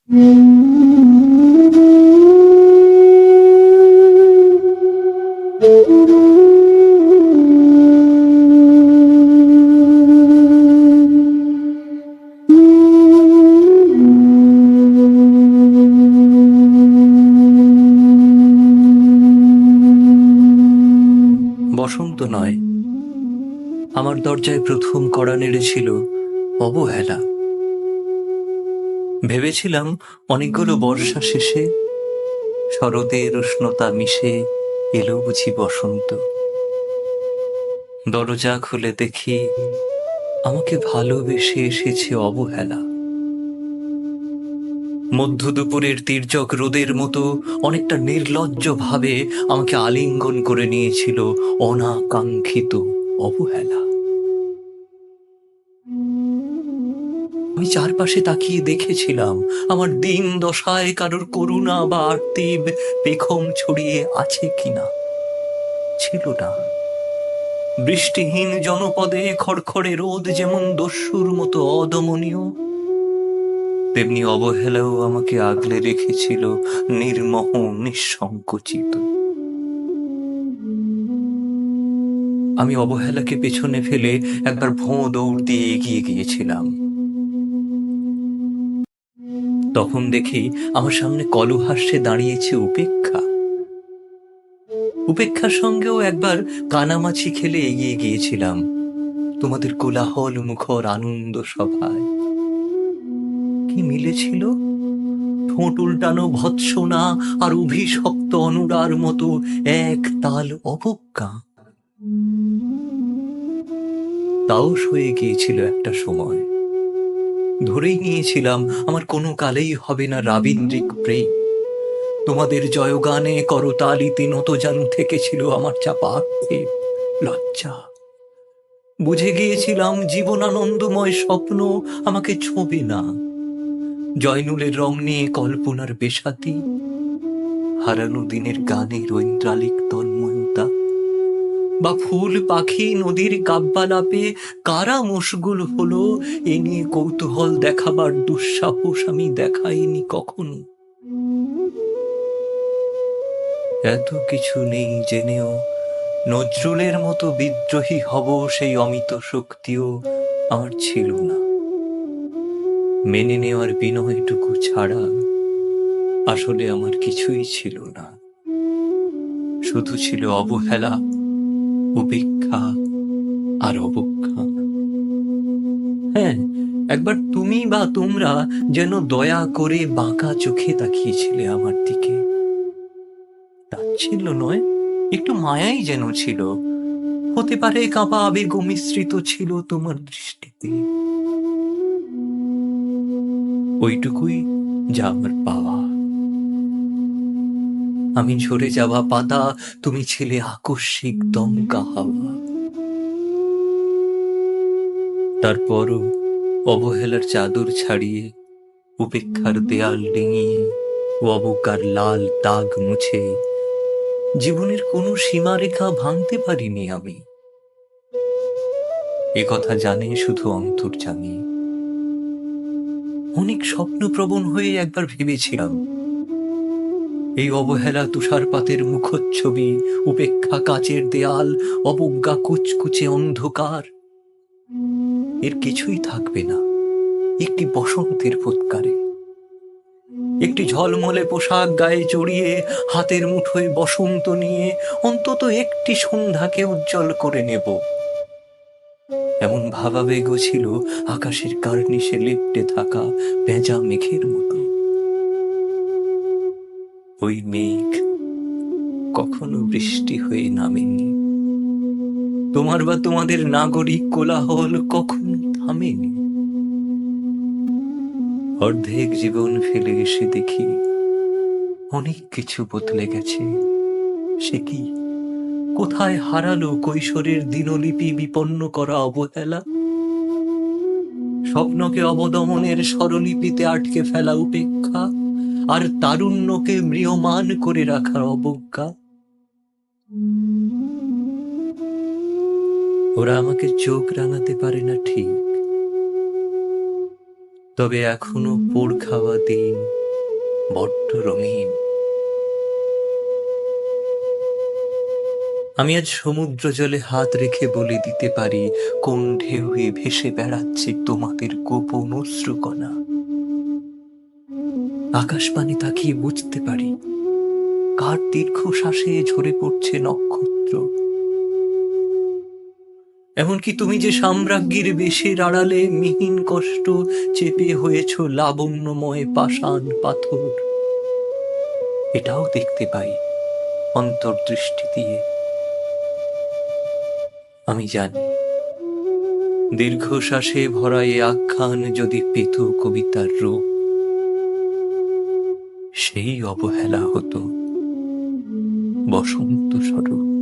বসন্ত নয়, আমার দরজায় প্রথম কড়া নেড়েছিল অবহেলা। ভেবেছিলাম অনেকগুলো বর্ষা শেষে শরতের উষ্ণতা মিশে এলো বুঝি বসন্ত। দরজা খুলে দেখি আমাকে ভালোবেসে এসেছে অবহেলা। মধ্য দুপুরের তির্যক রোদের মতো অনেকটা নির্লজ্জ ভাবে আমাকে আলিঙ্গন করে নিয়েছিল অনাকাঙ্ক্ষিত অবহেলা। আমি চারপাশে তাকিয়ে দেখেছিলাম আমার দিন দশায় কারোর করুণা বা আর্তিব পেখম ছড়িয়ে আছে কিনা। ছিল না। বৃষ্টিহীন জনপদে খড়খড়ে রোদ যেমন দস্যুর মতো অদমনীয়, তেমনি অবহেলাও আমাকে আগলে রেখেছিল নির্মোহ নিঃসংকোচিত। আমি অবহেলাকে পেছনে ফেলে একবার ভোঁ দৌড় দিয়ে এগিয়ে গিয়েছিলাম। তখন দেখি আমার সামনে কলহাস্যে দাঁড়িয়েছে উপেক্ষা। উপেক্ষার সঙ্গেও একবার কানামাছি খেলে এগিয়ে গিয়েছিলাম তোমাদের কোলাহল মুখর আনন্দ সভায়। কি মিলেছিল? ঠোঁট উল্টানো ভৎসনা আর অভিশপ্ত অনুরার মতো এক তাল অবজ্ঞা। তাও সয়ে গিয়েছিল একটা সময়। ধরেই নিয়েছিলাম আমার কোনো কালেই হবে না রাবীন্দ্রিক প্রেম। তোমাদের জয়গানে করতালিতে নতজানু থেকেছিল আমার চাপা আক্ষেপ, লজ্জা। বুঝে গিয়েছিলাম জীবনানন্দময় স্বপ্ন আমাকে ছোঁবে না। জয়নুলের রং নিয়ে কল্পনার বেসাতি, হারানো দিনের গানের ঐন্দ্রালিক তন্ময়তা, বা ফুল পাখি নদীর কাব্যালাপে কারা মশগুল হলো এ নিয়ে কৌতূহল দেখাবার দুঃসাহস আমি দেখাইনি কখনো। এত কিছু নেই জেনেও নজরুলের মতো বিদ্রোহী হব সেই অমিত শক্তিও আমার ছিল না। মেনে নেওয়ার বিনয়টুকু ছাড়া আসলে আমার কিছুই ছিল না। শুধু ছিল অবহেলা, উপেক্ষা আর অবজ্ঞা। হ্যাঁ, একবার তুমি বা তোমরা যেন দয়া করে বাঁকা চোখে তাকিয়েছিলে আমার দিকে। তাচ্ছিল্য নয়, একটু মায়াই যেন ছিল। হতে পারে কাঁপা আবেগ মিশ্রিত ছিল তোমার দৃষ্টিতে। ওইটুকুই যা আমার পাওয়া। আমি ঝরে যাওয়া পাতা, তুমি ছিলে আকস্মিক দমকা হাওয়া। তারপরও অবহেলার চাদর ছাড়িয়ে, উপেক্ষার দেয়াল ডিঙিয়ে ও অবজ্ঞার লাল দাগ মুছে জীবনের কোনো সীমারেখা ভাঙতে পারিনি আমি। এ কথা জানে শুধু অন্তর্যামী। অনেক স্বপ্নপ্রবণ হয়ে একবার ভেবেছিলাম এই অবহেলা তুষারপাতের মুখচ্ছবি, উপেক্ষা কাচের দেয়াল, অবজ্ঞা কুচকুচে অন্ধকার, এর কিছুই থাকবে না একটি বসন্তের ফুৎকারে। একটি ঝলমলে পোশাক গায়ে জড়িয়ে হাতের মুঠোয় বসন্ত নিয়ে অন্তত একটি সন্ধ্যাকে উজ্জ্বল করে নেব, এমন ভাবাবেগও ছিল আকাশের কার্নিশে লিপ্টে থাকা ভেজা মেঘের মতো। ওই মেঘ কখনো বৃষ্টি হয়ে নামেনি, তোমার বা তোমাদের নাগরিক কোলাহল কখনো থামেনি। অর্ধেক জীবন ফেলে এসে দেখি অনেক কিছু বদলে গেছে। সে কি? কোথায় হারালো কৈশোরের দিনলিপি বিপন্ন করা অবহেলা? স্বপ্নকে অবদমনের স্বরলিপিতে আটকে ফেলা উপেক্ষা, আর তারুণ্যকে ম্রিয়মান করে রাখার অবজ্ঞা। ওরা আমাকে চোখ রাঙাতে পারে না ঠিক, তবে এখনো পোড় খাওয়া দিন বড্ড রঙিন। আমি আজ সমুদ্র জলে হাত রেখে বলে দিতে পারি কোন ঢেউয়ে ভেসে বেড়াচ্ছে তোমাদের গোপন অশ্রুকণা। আকাশপানে তাকিয়ে বুঝতে পারি কার দীর্ঘশ্বাসে ঝরে পড়ছে নক্ষত্র। এমনকি তুমি যে সাম্রাজ্ঞীর বেশের আড়ালে মিহিন কষ্ট চেপে হয়েছ লাবণ্যময় পাষাণ পাথর, এটাও দেখতে পাই অন্তর্দৃষ্টি দিয়ে। আমি জানি দীর্ঘশ্বাসে ভরা এ আখ্যান যদি পেত কবিতার রূপ, সেই অবহেলা হতো বসন্ত স্বরূপ।